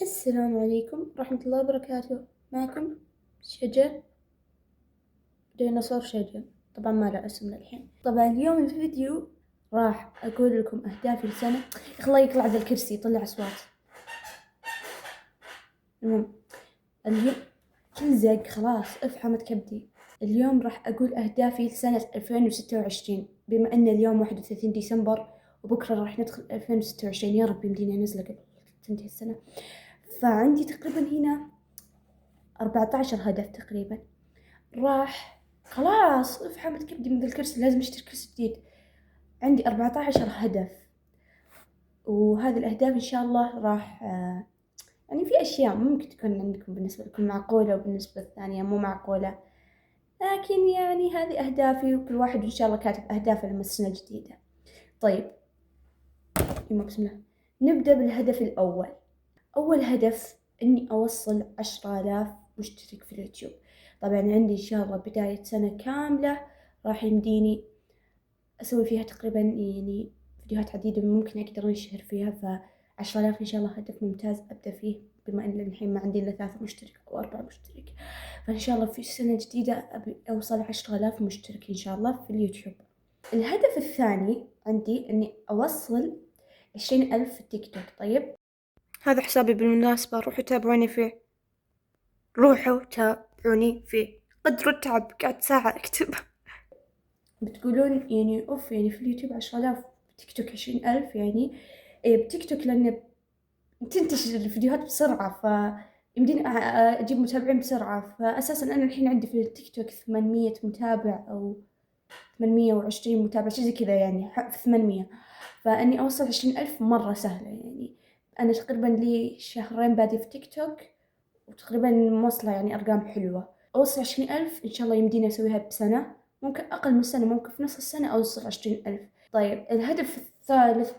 السلام عليكم ورحمة الله وبركاته. معكم شجن، ديناصور شجن. طبعا ما له اسم للحين. طبعا اليوم الفيديو راح أقول لكم أهدافي لسنة. الله يطلع ذا الكرسي يطلع أصوات. المهم اليوم كل زق خلاص افحمت كبدي. اليوم راح أقول أهدافي لسنة 2026 بما أن اليوم 31 ديسمبر وبكرة راح ندخل 2026. يا رب يمديني أنزله قبل تنتهي السنة. فعندي تقريبا هنا 14 هدف تقريبا. راح خلاص افحمت كبدي من ذا الكرسي، لازم اشتري كرسي جديد. عندي 14 هدف، وهذه الأهداف إن شاء الله راح يعني في أشياء ممكن تكون عندكم بالنسبة لكم معقولة وبالنسبة الثانية مو معقولة، لكن يعني هذه أهدافي وكل واحد إن شاء الله كاتب أهدافه لما السنة الجديدة. طيب بسم الله نبدأ بالهدف الأول. أول هدف إني أوصل 10,000 مشترك في اليوتيوب. طبعا عندي إن شاء الله بداية سنة كاملة راح يمديني أسوي فيها تقريبا يعني فيديوهات عديدة ممكن أقدر أنشهر فيها. ف10,000 إن شاء الله هدف ممتاز أبدأ فيه، بما أن الحين ما عندي إلا 3 مشترك أو 4 مشترك. فإن شاء الله في السنة الجديدة أبي أوصل 10,000 مشترك إن شاء الله في اليوتيوب. الهدف الثاني عندي إني أوصل 20,000 في التيك توك. طيب هذا حسابي بالمناسبة، روحوا تابعوني فيه، روحوا تابعوني فيه. قدروا التعب، قعدت ساعة أكتب. بتقولون يعني أوف، يعني في اليوتيوب 10,000، بتيك توك 20,000. يعني إيه بتيك توك لأن تنتشر الفيديوهات بسرعة، فيمديني أجيب متابعين بسرعة. فأساسا أنا الحين عندي في التيك توك 800 متابع أو 820 متابع شي زي كذا، يعني في 800. فإني أوصل 20,000 مرة سهلة. يعني أنا تقريبا لي شهرين بادي في تيك توك وتقريبا موصلة يعني أرقام حلوة. أوصل 20,000 إن شاء الله يمديني أسويها بسنة، ممكن أقل من سنة، ممكن في نص السنة أوصل 20,000. طيب الهدف الثالث،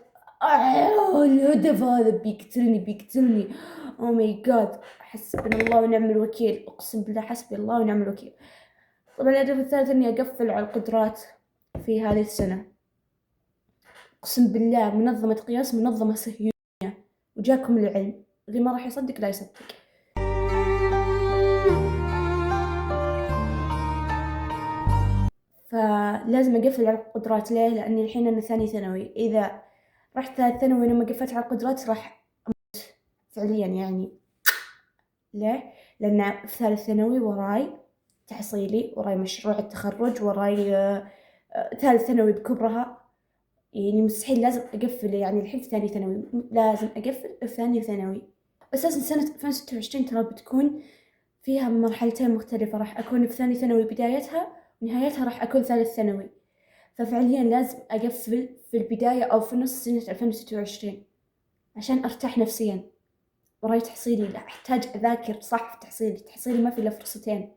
الهدف هذا بيقتلني. أو ماي جاد، حسبنا الله ونعم الوكيل، أقسم بالله حسبي الله ونعم الوكيل. طبعا الهدف الثالث إني أقفل على القدرات في هذه السنة. أقسم بالله منظمة قياس، منظمة صهيونية، وجاكم العلم، اللي ما راح يصدق لا يصدق. فلازم أقفل على القدرات. ليه؟ لأني الحين أنا ثاني ثانوي، إذا رحت ثالث ثانوي لما قفلت على القدرات راح أموت فعليا. يعني ليه؟ لأن في ثالث ثانوي وراي تحصيلي، وراي مشروع التخرج، وراي ثالث ثانوي بكبرها. يعني مستحيل، لازم أقفل. يعني الحين في ثاني ثانوي لازم أقفل في ثاني ثانوي. أساسا سنة 2026 ترى بتكون فيها مرحلتين مختلفة، راح أكون في ثاني ثانوي بدايتها، ونهايتها راح أكون ثالث ثانوي. ففعليا لازم أقفل في البداية أو في نص سنة 2026 عشان أرتاح نفسيا. وراي تحصيلي، لا أحتاج أذاكر صح في تحصيلي ما في إلا فرصتين،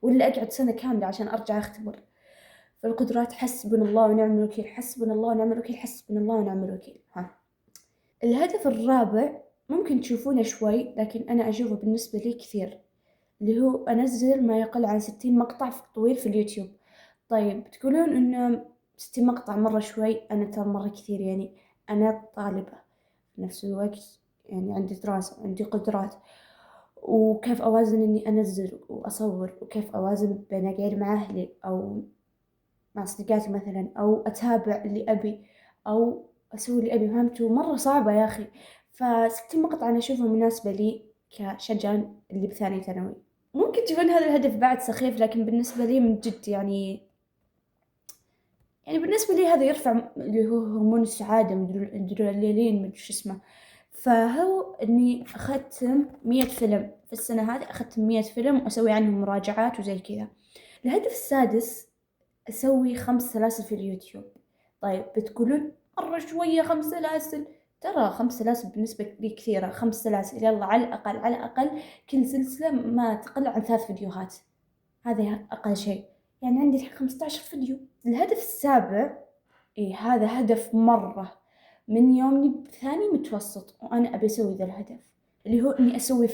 ولا أقعد سنة كاملة عشان أرجع أختبر. فالقدرات حسبنا الله ونعم الوكيل، حسبنا الله ونعم الوكيل، حسبنا الله ونعم الوكيل. الهدف الرابع ممكن تشوفونه شوي، لكن أنا أشوفه بالنسبة لي كثير، اللي هو أنزل ما يقل عن 60 مقطع طويل في اليوتيوب. طيب تقولون إنه 60 مقطع مرة شوي، أنا ترى مرة كثير. يعني أنا طالبة في نفس الوقت، يعني عندي دراسة وعندي قدرات، وكيف أوازن إني أنزل وأصور، وكيف أوازن بين أقعد مع أهلي أو مع صديقاتي مثلا، أو أتابع اللي أبي أو أسوي اللي أبي. فهمتوا؟ مرة صعبة يا أخي. ف60 مقطع أنا أشوفها مناسبة لي كشجان اللي بثاني ثانوي. ممكن تكون هذا الهدف بعد سخيف، لكن بالنسبة لي من جد يعني بالنسبة لي هذا يرفع اللي هو هرمون السعادة، الادرينالين مدري شو اسمه. فهو إني أختم 100 فيلم في السنة هذه، أختم 100 فيلم وأسوي عنهم مراجعات وزي كذا. الهدف السادس، أسوي 5 سلاسل في اليوتيوب. طيب بتقولون مرة شوية 5 سلاسل، ترى 5 سلاسل بالنسبة لي كثيرة. 5 سلاسل يلا، على الأقل كل سلسلة ما تقل عن 3 فيديوهات، هذا أقل شيء. يعني عندي الحين 15 فيديو. الهدف السابع، هذا هدف مرة من يومي بثاني متوسط وأنا أبي أسوي ذا الهدف، اللي هو إني أسوي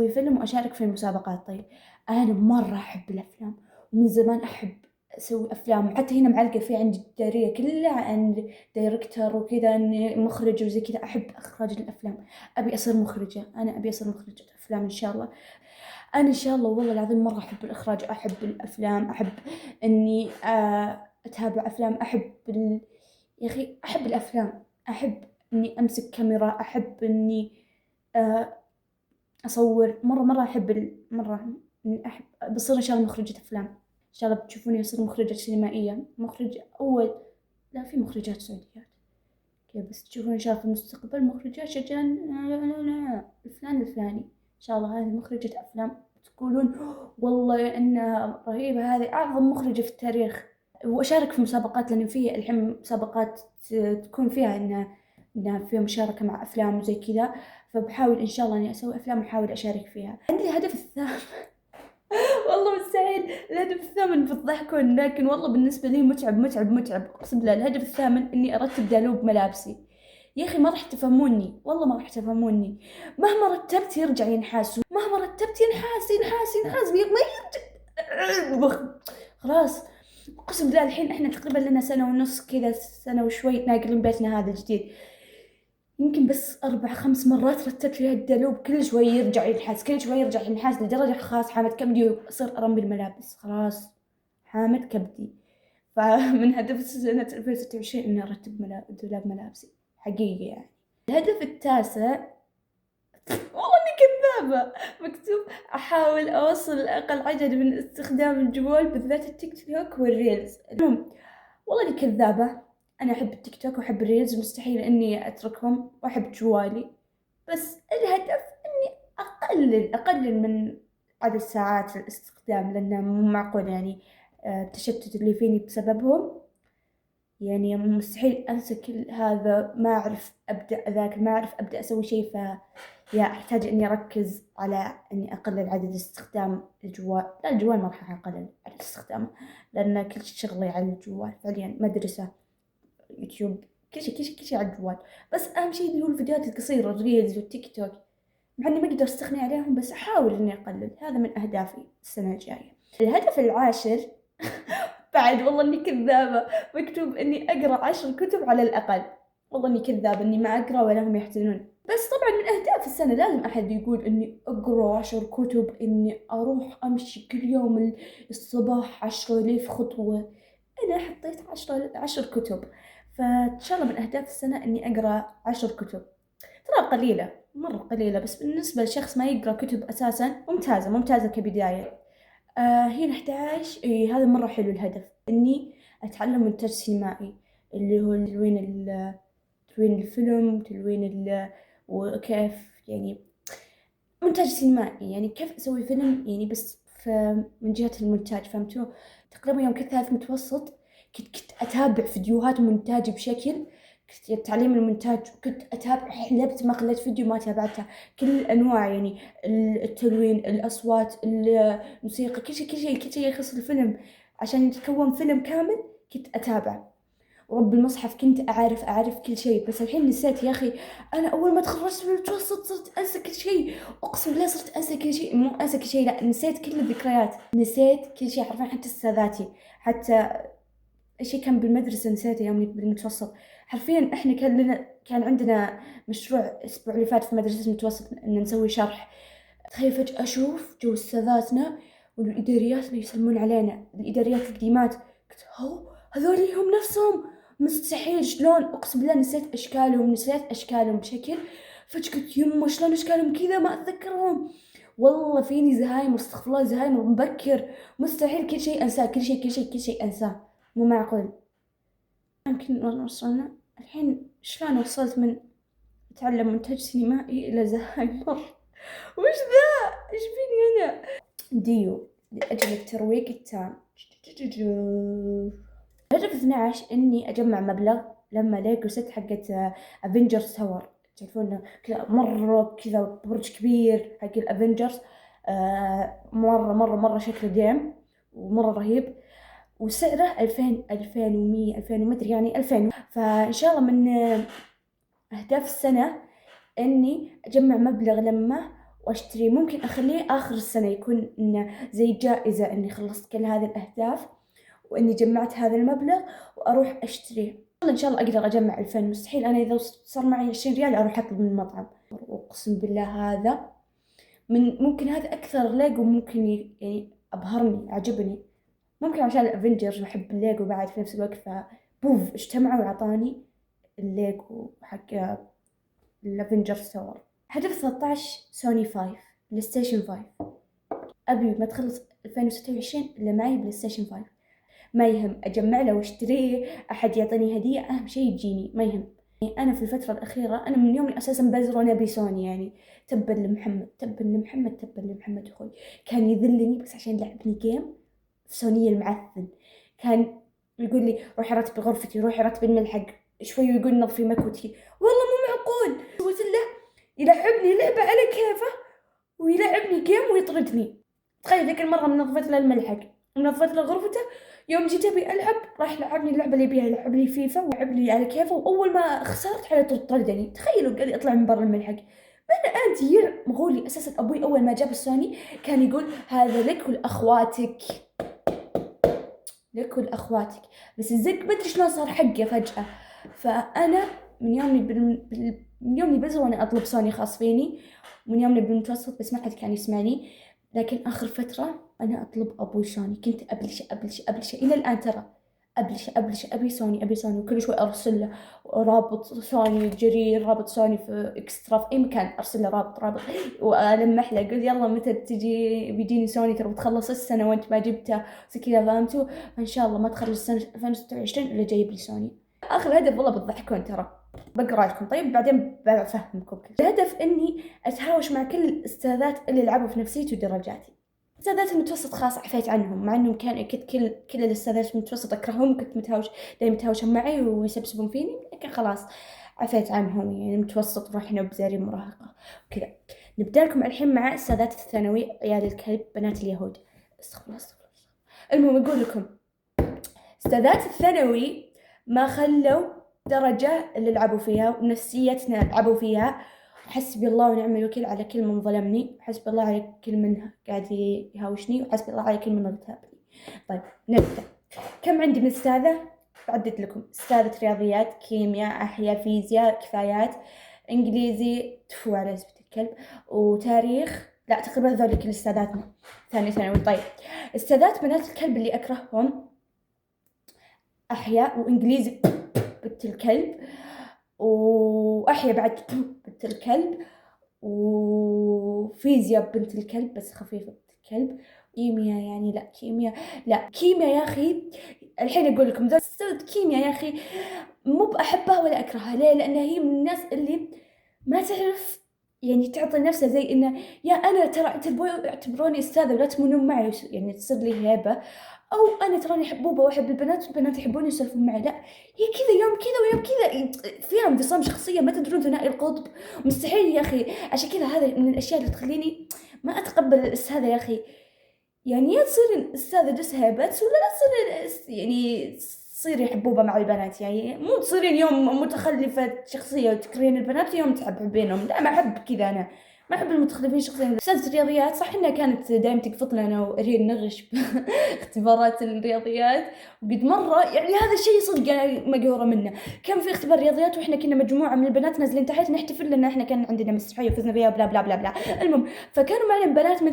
فيلم وأشارك في المسابقات. طيب أنا مرة أحب الأفلام، ومن زمان أحب أسوي أفلام. حتى هنا معلقة في عندي الدائرية كلها عن دايركتر وكذا، إني مخرج وزي كذا. أحب إخراج الأفلام، أبي أصير مخرجة، أنا أبي أصير مخرجة أفلام إن شاء الله. أنا إن شاء الله والله العظيم مرة أحب الإخراج، أحب الأفلام، أحب إني أتابع أفلام، يا أخي أحب الأفلام، أحب إني أمسك كاميرا، أحب إني آه، أصور. مرة أحب مرة إني أحب بصير إن شاء الله مخرجة أفلام. إن شاء الله بتشوفوني أصير مخرجة سينمائية، مخرجة أول. لا، في مخرجات سعوديات كذا، بس تشوفون إن شاء الله في المستقبل مخرجات شجن الفلان الفلاني. إن شاء الله هذه مخرجة أفلام، تقولون والله إنها رهيبة، هذه أعظم مخرجة في التاريخ. وأشارك في مسابقات، لأن في الحين مسابقات تكون فيها إنها فيها مشاركة مع أفلام وزي كذا. فبحاول إن شاء الله إني أسوي أفلام وأحاول أشارك فيها. عندي الهدف الثامن والله مستحيل. الهدف الثامن بتضحكون، لكن والله بالنسبة لي متعب أقسم بالله. الهدف الثامن إني أرتب دالوب ملابسي. يا أخي ما راح تفهموني، والله ما راح تفهموني. مهما رتبت يرجع ينحاس، مهما رتبت ينحاس ما يرجع. خلاص أقسم بالله. الحين إحنا تقريبا لنا سنة ونص كذا، سنة وشوي ناقلين بيتنا هذا الجديد. يمكن بس 4-5 مرات رتبت فيها الدلوب، كل شوي يرجع ينحاس لدرجة خلاص حامد كبدي وأصير أرمي الملابس. خلاص حامد كبدي. فمن هدف سنة 2026 إني أرتب دولاب ملابسي حقيقي يعني. الهدف التاسع والله إني كذابة، مكتوب أحاول أوصل أقل عدد من استخدام الجوال، بالذات التيك توك والريلز. المهم والله إني كذابة. أنا أحب التيك توك وأحب الريلز، مستحيل إني أتركهم، وأحب جوالي. بس الهدف إني أقلل من عدد ساعات الاستخدام، لأنه مو معقول يعني التشتت اللي فيني بسببهم. يعني مستحيل أنسى كل هذا، ما أعرف أبدأ أذاكر، ما أعرف أبدأ أسوي شيء. يا أحتاج إني أركز على إني أقلل عدد استخدام الجوال. لا، الجوال ما راح أقلل عدد استخدامه، لأن كل شغلي على الجوال فعليا، مدرسة، يوتيوب، كل شيء على الجوال. بس أهم شيء اللي هو الفيديوهات القصيرة، الريلز والتيك توك، مع إني ما أقدر أستغني عليهم، بس أحاول إني أقلل. هذا من أهدافي السنة الجاية. الهدف العاشر بعد والله إني كذابة، مكتوب إني أقرأ 10 كتب على الأقل. والله إني كذابة إني ما أقرأ ولا هم يحزنون. بس طبعا من أهداف السنة لازم أحد يقول إني أقرأ 10 كتب، إني أروح أمشي كل يوم الصباح 10,000 خطوة. أنا حطيت 10 كتب. فإن شاء الله من أهداف السنة إني أقرأ 10 كتب. ترى قليلة، مرة قليلة، بس بالنسبة لشخص ما يقرأ كتب أساسا ممتازة كبداية. هنا 11. هذا مرة حلو الهدف، إني أتعلم مونتاج سينمائي، اللي هو تلوين الفيلم، وكيف يعني مونتاج سينمائي، يعني كيف أسوي فيلم يعني، بس من جهة المونتاج. فهمتوا؟ تقريبا يوم كنت ثالث متوسط كنت أتابع فيديوهات مونتاج بشكل، تعليم المونتاج، كنت أتابع، حلبت ما خليت فيديو ما تابعته. كل الأنواع يعني، التلوين، الأصوات، الموسيقى، كل شيء يخص الفيلم عشان يتكون فيلم كامل كنت أتابع. ورب المصحف كنت أعرف كل شيء. بس الحين نسيت يا أخي. أنا أول ما تخرجت من المتوسط صرت أنسى كل شيء، أقسم بالله صرت أنسى كل شيء. مو أنسى كل شيء، لا، نسيت كل الذكريات، نسيت كل شيء حرفيا، حتى أستاذاتي، حتى شيء كان بالمدرسة نسيته يوم بالمتوسط. حرفيا إحنا كان عندنا مشروع الأسبوع اللي فات في مدرسة المتوسط إن نسوي شرح. تخيل فجأة أشوف جو أستاذاتنا والإداريات يسلمون علينا، الإداريات القديمات. قلت هذول هم نفسهم، مستحيل، شلون؟ أقسم بالله نسيت أشكالهم بشكل. فجأة قلت يما شلون أشكالهم كذا، ما أتذكرهم. والله فيني زهايمر، استغفر الله، زهايمر مبكر، مستحيل كل شيء أنساه، كل شيء أنساه، مو معقول. يمكن وصلنا الحين. شلون وصلت من أتعلم مونتاج سينمائي إلى زهايمر؟ وش ذا؟ إيش فيني أنا؟ ديو لأجل الترويج التام. هدف 12 إني أجمع مبلغ لما ليجو ست حقت افنجرز تاور. تعرفون كذا مرة كذا برج كبير حق الافنجرز. مرة شكله جيم ومرة رهيب، وسعره 2100 ومدري يعني 2000. فإن شاء الله من أهداف السنة إني أجمع مبلغ لما وأشتري. ممكن أخليه آخر السنة يكون إنه زي جائزة إني خلصت كل هذه الأهداف، وإني جمعت هذا المبلغ وأروح أشتريه. إن شاء الله أقدر أجمع 2000. مستحيل أنا إذا صار معي 20 ريال أروح أطلب من المطعم. وأقسم بالله هذا ممكن هذا أكثر ليجو ممكن يعني أبهرني، عجبني. ممكن عشان الأفنجرز وأحب الليجو بعد في نفس الوقت، فبوف اجتمعوا وعطاني الليجو حق الأفنجرز تاور. هدف 13 سوني 5 بلاي ستيشن 5. أبي ما تخلص 2026 إلا معي بلاي ستيشن 5. ما يهم أجمع له واشتريه، أحد يعطيني هدية، أهم شيء يجيني، ما يهم. أنا في الفترة الأخيرة أنا من يومي أساسا بزر نبي سوني، يعني تبا لمحمد تبا لمحمد تبا لمحمد أخوي. كان يذلني بس عشان لعبني جيم سونية المعفن. كان يقول لي روحي رتبي غرفتي، روحي رتبي الملحق، شوي يقول نظفي مكوتي. والله مو معقول. سويت له يلعبني لعبة على كيفه ويلعبني جيم ويطردني. تخيل ذيك المرة منظفت له الملحق، منظفت له غرفته، يوم جيت ابي العب راح لعبني اللعبه اللي يبيها، يلعب لي فيفا ويلعب لي على كيفه، واول ما خسرت على طول طردني. تخيلوا قال لي اطلع من برا الملحق. انا انت مغولي اساسا. ابوي اول ما جاب السوني كان يقول هذا لك ولاخواتك، لك ولاخواتك، بس الزق ما ادري شلون صار حقه فجاه. فانا من يومي بزر وانا اطلب سوني خاص فيني، من يومي بالمتوسط بس ما حد كان يسمعني. لكن آخر فترة أنا أطلب أبوي سوني. كنت أبلش إلى الآن ترى أبلش أبي سوني أبي سوني، وكل شوي أرسل له رابط سوني جرير، رابط سوني في إكسترا في أي مكان، أرسل له رابط وألمح له أقول يلا متى بتجي بيجيني سوني، ترى بتخلص السنة وأنت ما جبته زي كذا، فهمتوا؟ إن شاء الله ما تخلص سنة 2026 إلا جايب لي سوني. آخر هدف والله بتضحكون ترى، بقرأ لكم طيب بعدين بفهمكم. الهدف إني أتهاوش مع كل الأستاذات اللي لعبوا في نفسيتي ودرجاتي. أستاذات المتوسط خاص عفيت عنهم، مع إنهم كان أكيد كل الأستاذات المتوسط أكرههم، كنت دايما متهاوشة معي ويسبسبون فيني، لكن خلاص عفيت عنهم. يعني متوسط رحنا بزاري مراهقة وكذا. نبدأ لكم الحين مع أستاذات الثانوي، عيال الكلب بنات اليهود. استغفر الله. المهم أقول لكم أستاذات الثانوي ما خلوا درجة اللي لعبوا فيها ونفسيتنا لعبوا فيها. حسبي الله ونعم الوكيل على كل من ظلمني، وحسبي الله على كل من قاعد يهاوشني، وحسبي الله على كل من اغتابني. طيب نبدأ. كم عندي من أستاذة؟ بعدد لكم. أستاذة رياضيات، كيمياء، أحياء، فيزياء، كفايات، إنجليزي تفو على زبدة الكلب، وتاريخ. لا تقريبا هذول كل أستاذاتنا ثاني ثانوي. طيب أستاذات بنات الكلب اللي أكرههم أحياء وإنجليزي بنت الكلب، وأحياء بعد بنت الكلب، وفيزياء بنت الكلب بس خفيفة بنت الكلب. كيمياء يعني لا كيمياء يا أخي. الحين أقول لكم ذا أستاذ كيمياء يا أخي مو بأحبها ولا أكرهها. ليه؟ لأنها هي من الناس اللي ما تعرف يعني تعطي نفسها زي إنه يا أنا ترى اعتبروني أستاذة ولا تمنون معي، يعني تصير لي هيبة، أو أنا تراني حبوبة وأحب البنات والبنات يحبوني يسولفون معي. لا هي كذا يوم كذا ويوم كذا، فيها انفصام شخصية ما تدرون ثنائي القطب. مستحيل يا أخي. عشان كذا هذا من الأشياء اللي تخليني ما أتقبل الأستاذة يا أخي. يعني يا تصيرين أستاذة دس هيبات ولا لا تصيرين يعني تصيري حبوبة مع البنات. يعني مو تصيرين يوم متخلفة شخصية وتكرهين البنات يوم تحبينهم. لا ما أحب كذا، أنا ما أحب المتخلفين شخصيا. أستاذة الرياضيات صح إنها كانت دائما تقفط لنا وإرين نغش اختبارات الرياضيات، وقد مرة يعني هذا الشيء صدق أنا مقهورة منه. كان في اختبار رياضيات وإحنا كنا مجموعة من البنات نازلين تحت نحتفل لأن إحنا كان عندنا مسرحية وفزنا فيها بلا بلا بلا بلا. المهم فكانوا معنا بنات من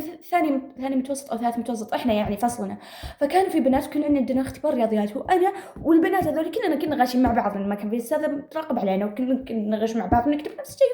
ثاني متوسط أو ثالث متوسط، إحنا يعني فصلنا. فكانوا في بنات كنا عندنا اختبار رياضيات، وأنا والبنات هذول كنا غاشين مع بعض، ما كان في أستاذة تراقب علينا، وكنا نغش مع بعض ونكتب نفس الشيء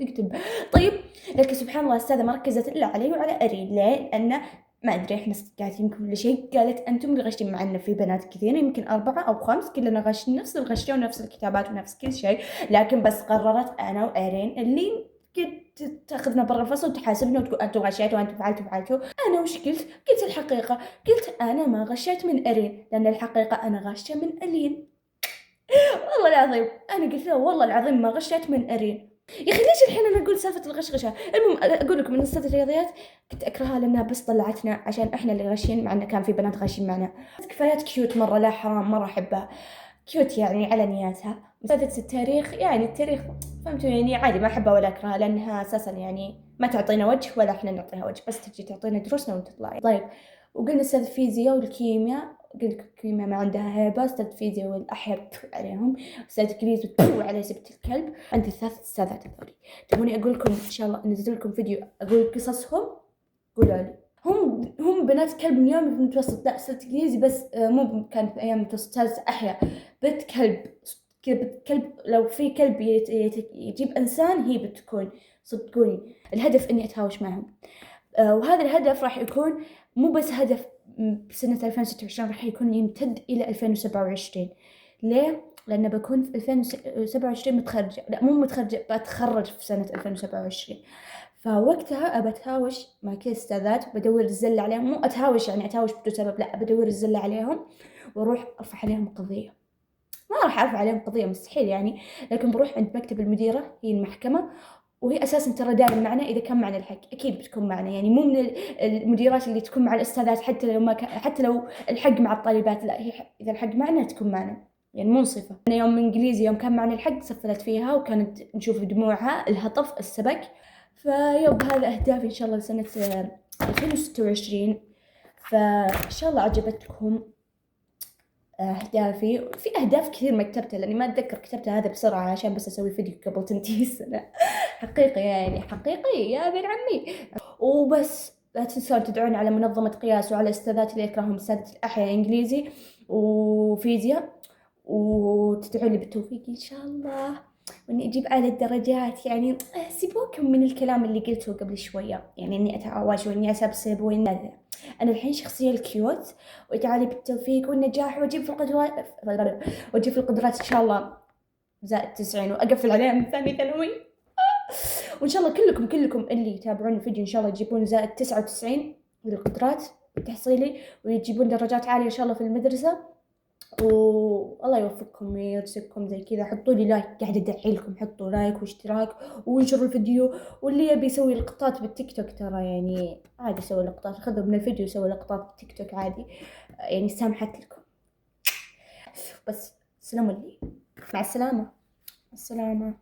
ونكتب. طيب لكن سبحان الله الأستاذة ما ركزت إلا علي وعلى أرين. ليه؟ لأن ما أدري إحنا قاعدين كل شيء، قالت أنتم اللي غشتين معنا في بنات كثير يمكن 4 أو 5 كلنا غشين نفس الغشية ونفس الكتابات ونفس كل شيء، لكن بس قررت أنا وأرين اللي قد تاخذنا برا الفصل وتحاسبنا وتقول أنتم غشيتوا وأنتم فعلتوا. أنا وش قلت الحقيقة. قلت أنا ما غشيت من أرين، لأن الحقيقة أنا غاشة من ألين. والله العظيم أنا قلت له والله العظيم ما غشيت من أرين. يا أخي ليش الحين أنا أقول سالفة الغشغشة؟ المهم أقول لكم إن أستاذة الرياضيات كنت أكرهها لأنها بس طلعتنا عشان إحنا اللي غاشين، مع إنه كان في بنات غاشين معنا. كفايات كيوت مرة، لا حرام مرة أحبها كيوت يعني على نياتها. أستاذة التاريخ يعني التاريخ فهمتوا يعني عادي ما أحبها ولا أكرهها، لأنها أساسا يعني ما تعطينا وجه ولا إحنا نعطيها وجه، بس تجي تعطينا دروسنا ونطلع. طيب وقلنا أستاذ الفيزياء والكيمياء قلت لكم كريمة ما عندها هيبة، أستاذ فيزياء والأحياء عليهم، أستاذ إنجليزي على سبت الكلب. عندي 3 أستاذات هذولي. تبوني أقول لكم إن شاء الله أنزل لكم فيديو أقول قصصهم؟ قولوا لي. هم بنات كلب من يوم في المتوسط، لا أستاذ إنجليزي بس مو كان في أيام المتوسط، أستاذ أحياء بنت كلب كذا، بنت كلب. لو في كلب يجيب إنسان هي بتكون، صدقوني الهدف إني أتهاوش معهم. وهذا الهدف راح يكون مو بس هدف بسنة 2026، راح يكون يمتد إلى 2027. ليه؟ لأن بكون في 2027 متخرجة، لا مو متخرجة، بتخرج في سنة 2027. فوقتها أبى أتهاوش مع كل الأستاذات، بدور الزلة عليهم، مو أتهاوش يعني أتهاوش بدون سبب، لا بدور الزلة عليهم وأروح أرفع عليهم قضية. ما راح أرفع عليهم قضية مستحيل يعني، لكن بروح عند مكتب المديرة، هي المحكمة، وهي اساسا ترى دائما معنا. اذا كان معنا الحق اكيد بتكون معنا، يعني مو من المديرات اللي تكون مع الاستاذات حتى لو ما كان، حتى لو الحق مع الطالبات، لا هي اذا الحق معنا تكون معنا، يعني منصفة. انا يوم انجليزي يوم كان معنا الحق سفلت فيها، وكانت نشوف دموعها، الهطف، السبك. فيوم هذا اهدافي ان شاء الله لسنة 2026. فان شاء الله عجبتكم أهدافي. في أهداف كثير ما كتبتها لأني ما أتذكر كتبتها هذا بسرعة عشان بس أسوي فيديو قبل تنتهي السنة. حقيقي يعني حقيقي يا ابن عمي. وبس لا تنسون تدعون على منظمة قياس وعلى أستاذات اللي أكرههم، أستاذة الأحياء إنجليزي وفيزياء، وتدعون لي بالتوفيق إن شاء الله، وإني أجيب أعلى الدرجات. يعني سيبوكم من الكلام اللي قلته قبل شوية، يعني إني أتعواج وإني أسبسب وإني أنا الحين شخصية الكيوت، وادعالي بالتوفيق والنجاح، وأجيب في القدرات، وأجيب في القدرات إن شاء الله زائد 90، وأقفل عليها من ثاني ثانوي. وإن شاء الله كلكم اللي يتابعون الفيديو إن شاء الله يجيبون زائد 99 بالقدرات التحصيلي، ويجيبون درجات عالية إن شاء الله في المدرسة. والله يوفقكم ويرزقكم زي كذا. حطوا لي لايك، قاعدة أدعي لكم، حطوا لايك واشتراك وانشروا الفيديو. واللي يبي يسوي لقطات بالتيك توك ترى يعني عادي، يسوي لقطات، خذوا من الفيديو يسوي لقطات بالتيك توك عادي، يعني سامحت لكم. بس سلام لي، مع السلامة. السلامة.